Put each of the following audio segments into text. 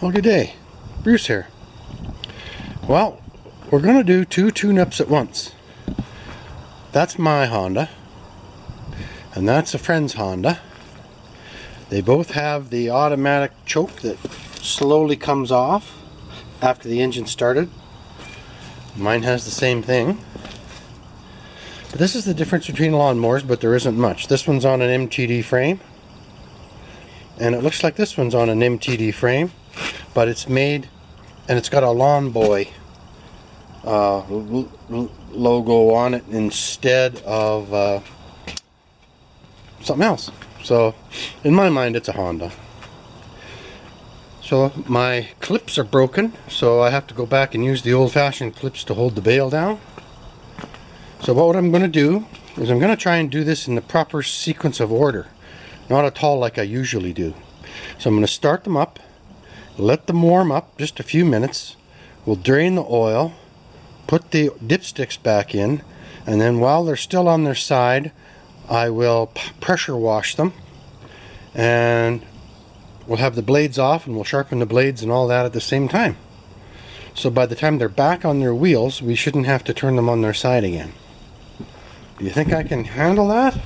Well, good day. Bruce here. Well, we're going to do two tune-ups at once. That's my Honda, and that's a friend's Honda. They both have the automatic choke that slowly comes off after the engine started. Mine has the same thing. But this is the difference between lawnmowers, but there isn't much. This one's on an MTD frame, and it looks like this one's on an MTD frame, but it's made, and it's got a Lawn Boy logo on it instead of something else. So in my mind it's a Honda. So my clips are broken, so I have to go back and use the old-fashioned clips to hold the bale down. So what I'm going to do is I'm going to try and do this in the proper sequence of order, not at all like I usually do. So I'm going to start them up, let them warm up just a few minutes. We'll drain the oil, put the dipsticks back in, and then while they're still on their side, I will pressure wash them, and we'll have the blades off and we'll sharpen the blades and all that at the same time. So by the time they're back on their wheels, we shouldn't have to turn them on their side again. Do you think I can handle that?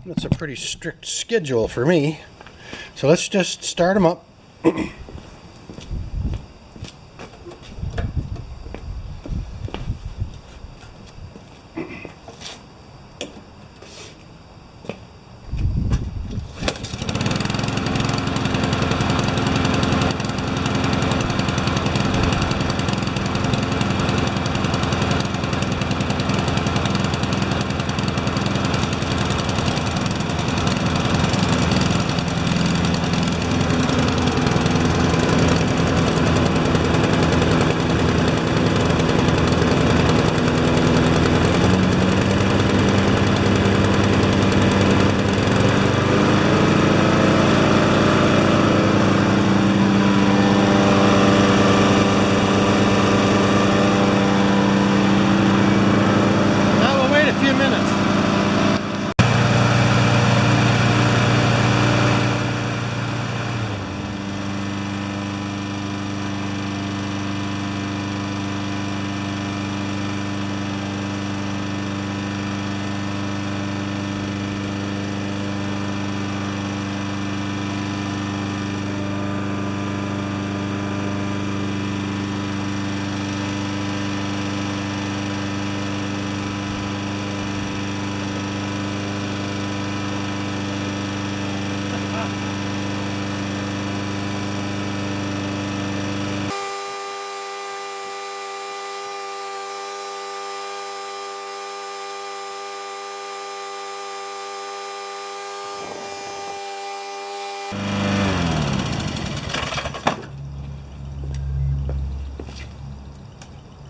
That's a pretty strict schedule for me. So let's just start them up.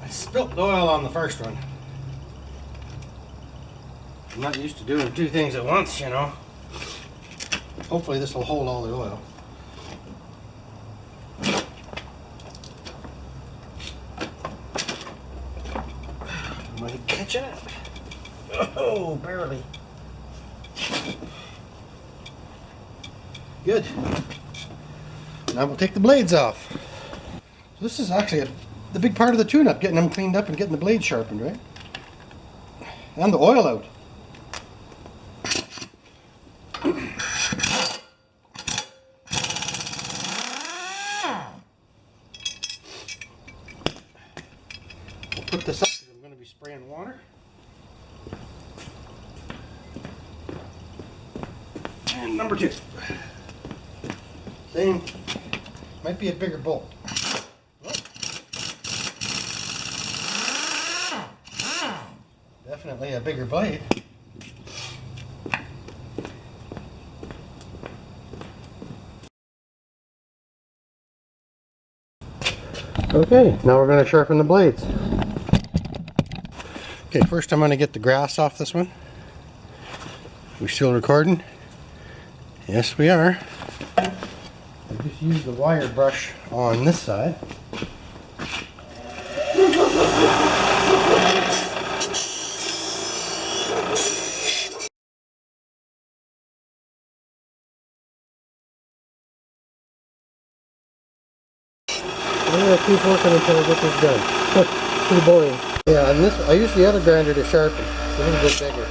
I spilt the oil on the first one. I'm not used to doing two things at once, you know. Hopefully this will hold all the oil. Am I catching it? Oh, barely. Good. Now we'll take the blades off. So this is actually the big part of the tune-up, getting them cleaned up and getting the blades sharpened, right? And the oil out. We'll put this up because I'm going to be spraying water. And number two. Same. Might be a bigger bolt. Definitely a bigger blade. Okay, now we're going to sharpen the blades. Okay, first I'm going to get the grass off this one. We still recording? Yes, we are. I just used the wire brush on this side. I'm gonna keep working until I get this done. Pretty boring. Yeah, and this I use the other grinder to sharpen. It's a little bit bigger.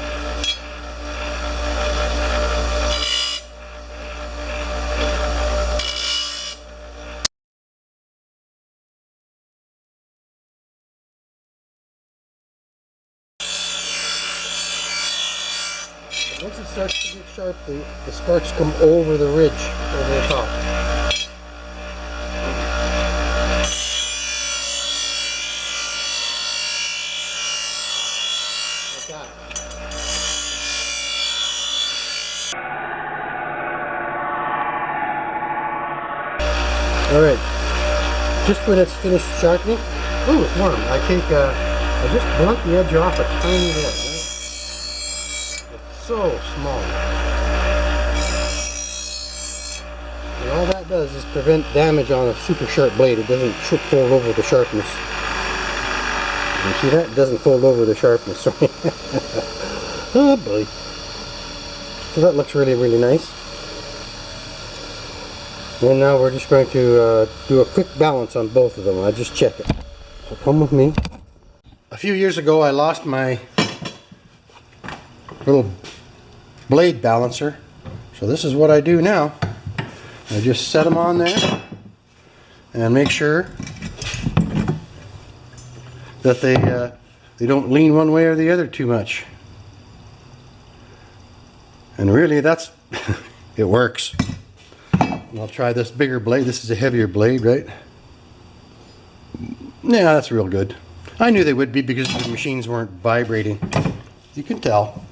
Once it starts to get sharp, the sparks come over the ridge, over the top. Like that. Alright, just when it's finished sharpening, ooh, it's warm. I just blunt the edge off a tiny bit, right? So small. And all that does is prevent damage on a super sharp blade. It doesn't fold over the sharpness. You see that? It doesn't fold over the sharpness. Sorry. Oh boy. So that looks really, really nice. And now we're just going to do a quick balance on both of them. I'll just check it. So come with me. A few years ago I lost my little blade balancer, so this is what I do now. I just set them on there and make sure that they don't lean one way or the other too much. And really that's it works. And I'll try this bigger blade. This is a heavier blade, right? Yeah, that's real good. I knew they would be because the machines weren't vibrating. You can tell.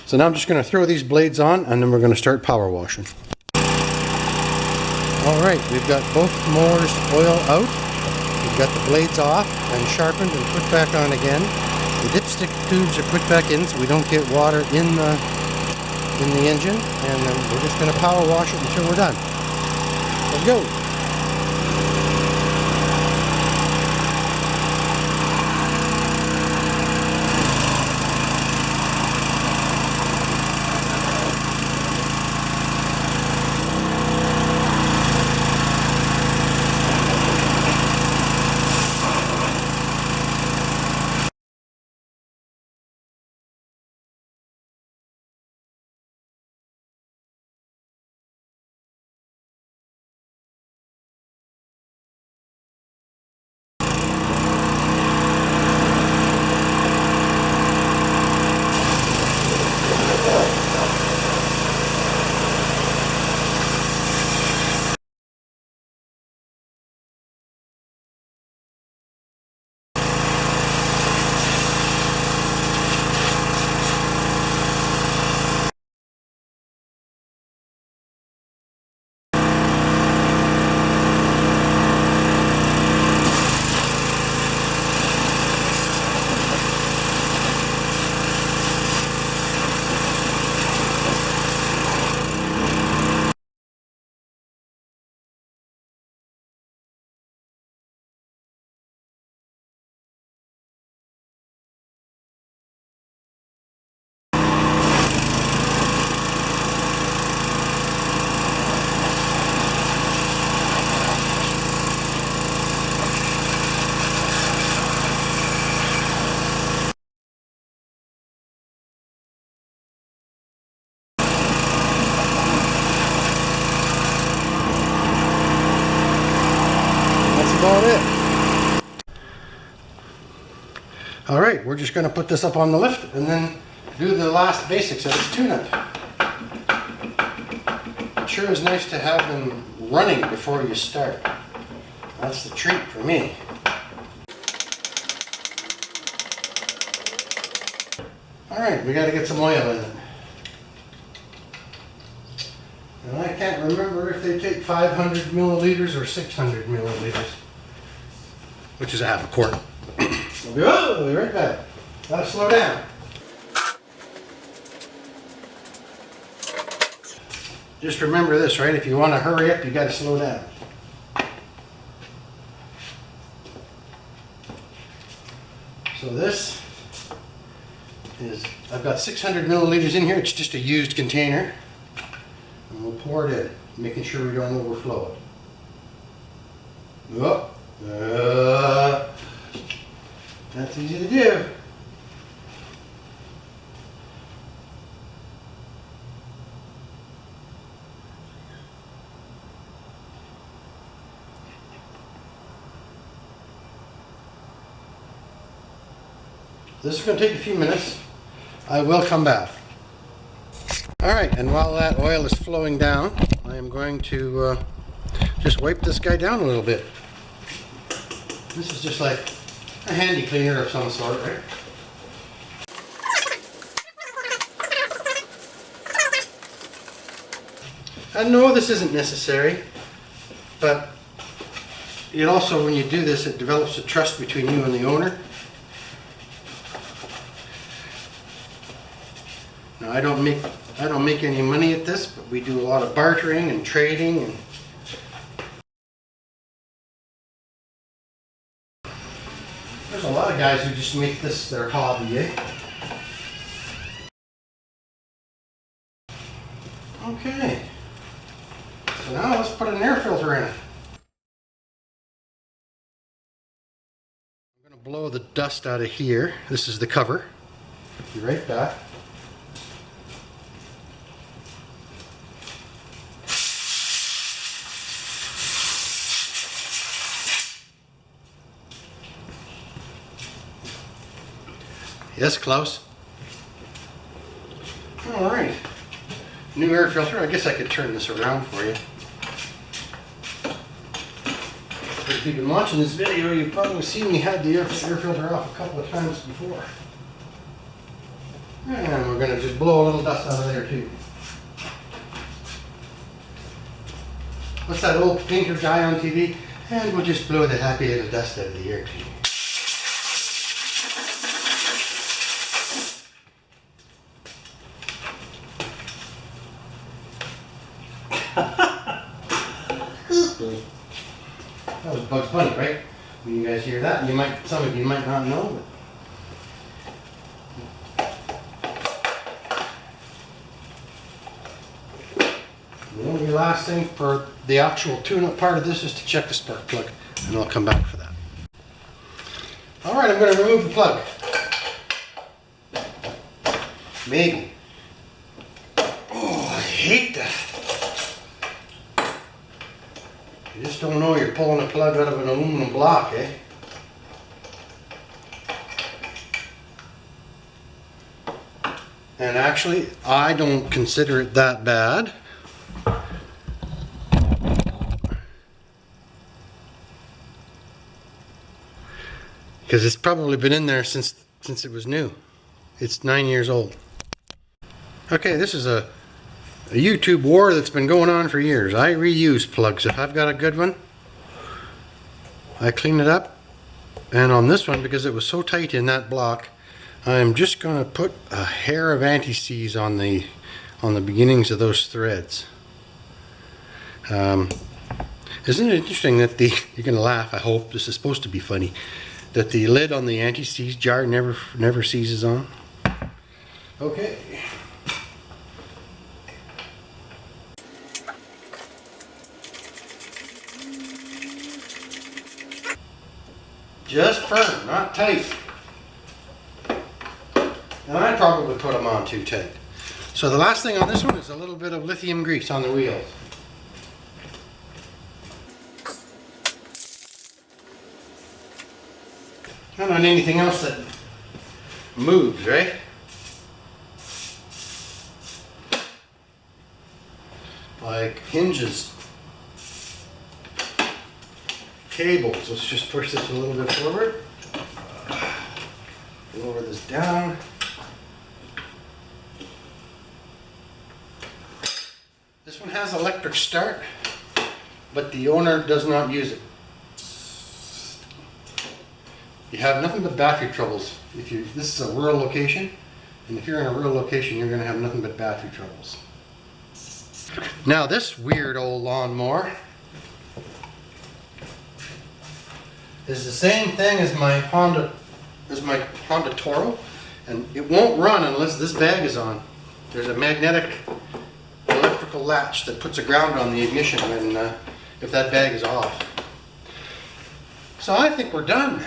So now I'm just going to throw these blades on and then we're going to start power washing. Alright, we've got both mowers oil out. We've got the blades off and sharpened and put back on again. The dipstick tubes are put back in so we don't get water in the engine, and then we're just going to power wash it until we're done. Let's go! About it. Alright, we're just going to put this up on the lift and then do the last basics of this tune-up. It sure is nice to have them running before you start. That's the treat for me. Alright, we got to get some oil in it. And I can't remember if they take 500 milliliters or 600 milliliters. Which is a half a quart. We'll be right back. Gotta slow down. Just remember this, right? If you want to hurry up, you gotta slow down. So this is, I've got 600 milliliters in here. It's just a used container. And we'll pour it in, making sure we don't overflow it. Oh, that's easy to do. This is going to take a few minutes. I will come back. Alright, and while that oil is flowing down, I am going to just wipe this guy down a little bit. This is just like a handy cleaner of some sort, right? And no, this isn't necessary, but it also, when you do this, it develops a trust between you and the owner. Now, I don't make any money at this, but we do a lot of bartering and trading, and there's a lot of guys who just make this their hobby, eh? Okay. So now let's put an air filter in it. I'm going to blow the dust out of here. This is the cover. Be right back. Yes, Klaus? Alright. New air filter. I guess I could turn this around for you. If you've been watching this video, you've probably seen me had the air filter off a couple of times before. And we're going to just blow a little dust out of there too. What's that old painter guy on TV? And we'll just blow the happy little dust out of the air too. That was Bugs Bunny, right? When you guys hear that, some of you might not know. The only last thing for the actual tune-up part of this is to check the spark plug, and I'll come back for that. All right, I'm going to remove the plug. Maybe. Oh, I hate that. You just don't know you're pulling a plug out of an aluminum block, eh? And actually, I don't consider it that bad. Because it's probably been in there since it was new. It's 9 years old. Okay, this is a YouTube war that's been going on for years. I reuse plugs. If I've got a good one, I clean it up. And on this one, because it was so tight in that block, I'm just going to put a hair of anti-seize on the beginnings of those threads. Isn't it interesting that you're going to laugh, I hope, this is supposed to be funny, that the lid on the anti-seize jar never seizes on? Okay. Just firm, not tight. And I'd probably put them on too tight. So the last thing on this one is a little bit of lithium grease on the wheels. Not on anything else that moves, right? Like hinges. Cables. Let's just push this a little bit forward. Lower this down. This one has electric start, but the owner does not use it. You have nothing but battery troubles. This is a rural location, and if you're in a rural location, you're going to have nothing but battery troubles. Now this weird old lawnmower is the same thing as my Honda Toro, and it won't run unless this bag is on. There's a magnetic electrical latch that puts a ground on the ignition when if that bag is off. So I think we're done.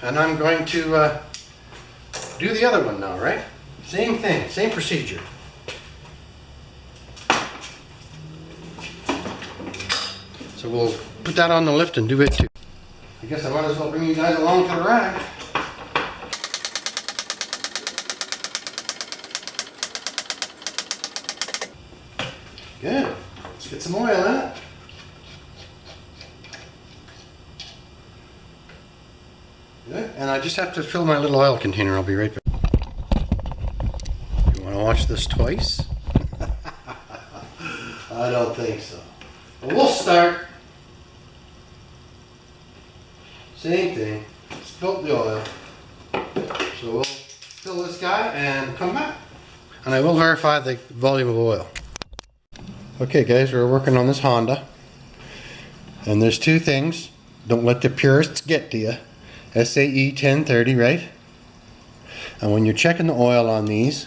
And I'm going to do the other one now, right? Same thing, same procedure. So we'll put that on the lift and do it too. I guess I might as well bring you guys along for the ride. Good. Let's get some oil in it. Good. And I just have to fill my little oil container. I'll be right back. You want to watch this twice? I don't think so. But we'll start. Same thing. Spilt the oil. So we'll fill this guy and come back. And I will verify the volume of oil. Okay guys, we're working on this Honda. And there's two things. Don't let the purists get to you. SAE 1030, right? And when you're checking the oil on these,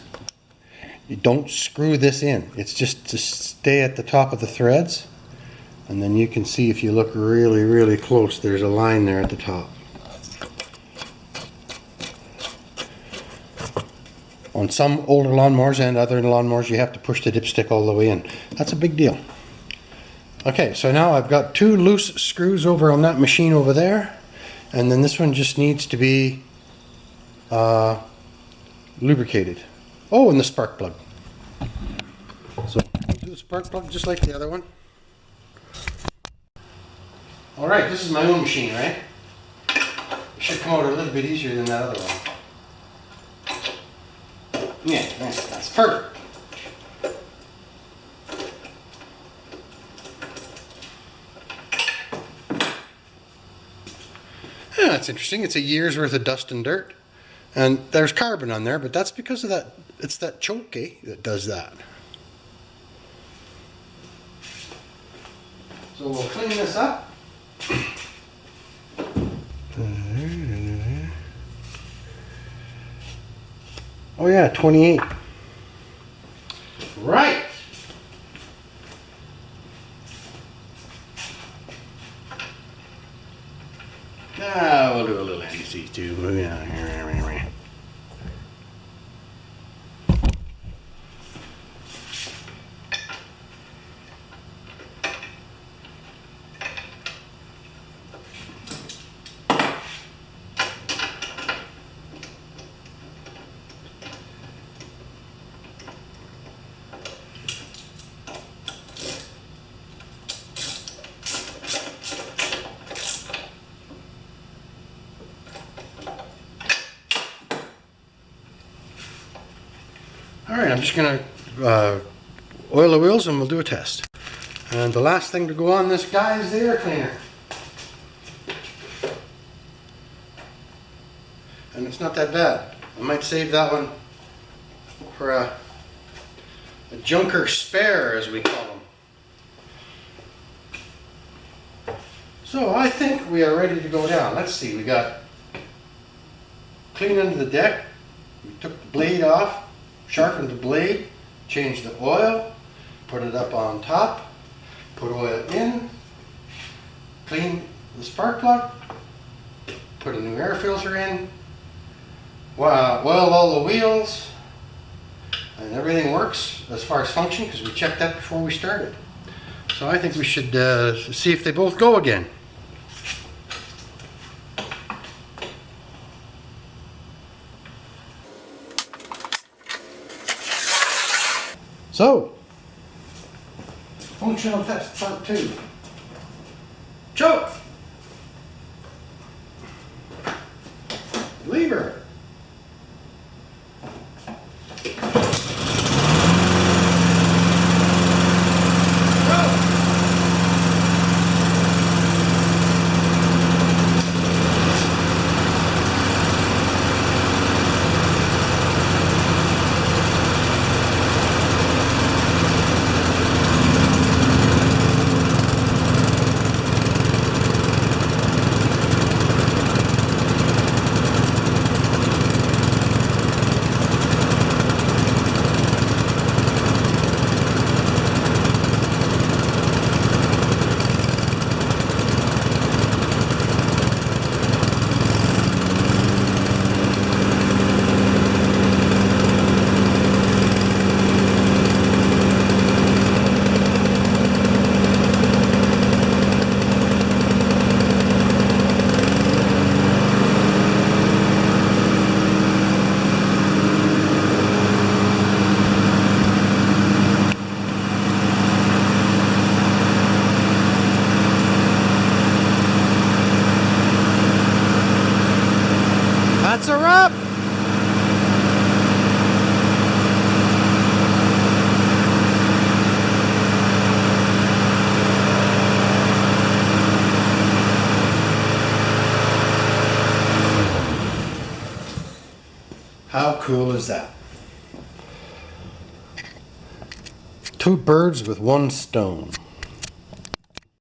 you don't screw this in. It's just to stay at the top of the threads. And then you can see if you look really, really close, there's a line there at the top. On some older lawnmowers and other lawnmowers, you have to push the dipstick all the way in. That's a big deal. Okay, so now I've got two loose screws over on that machine over there. And then this one just needs to be lubricated. Oh, and the spark plug. So we'll do the spark plug just like the other one. Alright, this is my own machine, right? It should come out a little bit easier than that other one. Yeah, that's perfect. Yeah, that's interesting. It's a year's worth of dust and dirt. And there's carbon on there, but that's because of that, it's that choke that does that. So we'll clean this up. Oh yeah, 28. Right. We'll do a little NC too. Alright, I'm just going to oil the wheels and we'll do a test. And the last thing to go on this guy is the air cleaner. And it's not that bad. I might save that one for a junker spare, as we call them. So I think we are ready to go down. Let's see, we got clean under the deck. We took the blade off. Sharpened the blade, changed the oil, put it up on top, put oil in, clean the spark plug, put a new air filter in, oiled all the wheels, and everything works as far as function because we checked that before we started. So I think we should see if they both go again. So, functional test part 2. Choke! Lever! are up! How cool is that? Two birds with one stone.